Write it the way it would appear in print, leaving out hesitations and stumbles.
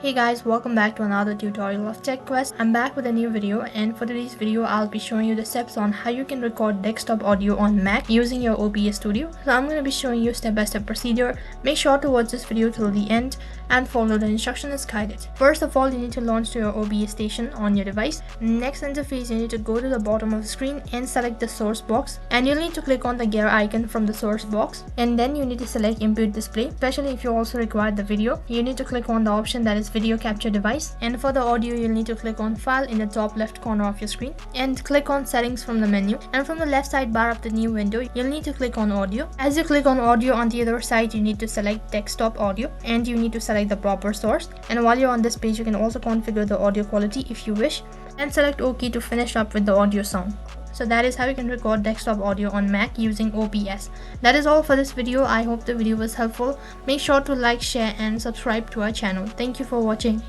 Hey guys, welcome back to another tutorial of TechQuest. I'm back with a new video, and for today's video I'll be showing you the steps on how you can record desktop audio on Mac using your OBS studio. So I'm going to be showing you step-by-step procedure. Make sure to watch this video till the end and follow the instruction as guided. First of all, you need to launch to your OBS station on your device. Next interface, you need to go to the bottom of the screen and select the source box, and you'll need to click on the gear icon from the source box, and then you need to select input display. Especially if you also require the video, you need to click on the option that is video capture device, and for the audio you'll need to click on file in the top left corner of your screen and click on settings from the menu, and from the left sidebar of the new window you'll need to click on audio. As you click on audio, on the other side you need to select desktop audio and you need to select the proper source, and while you're on this page you can also configure the audio quality if you wish and select OK to finish up with the audio sound. So that is how you can record desktop audio on Mac using OBS. That is all for this video. I hope the video was helpful. Make sure to like, share and subscribe to our channel. Thank you for watching.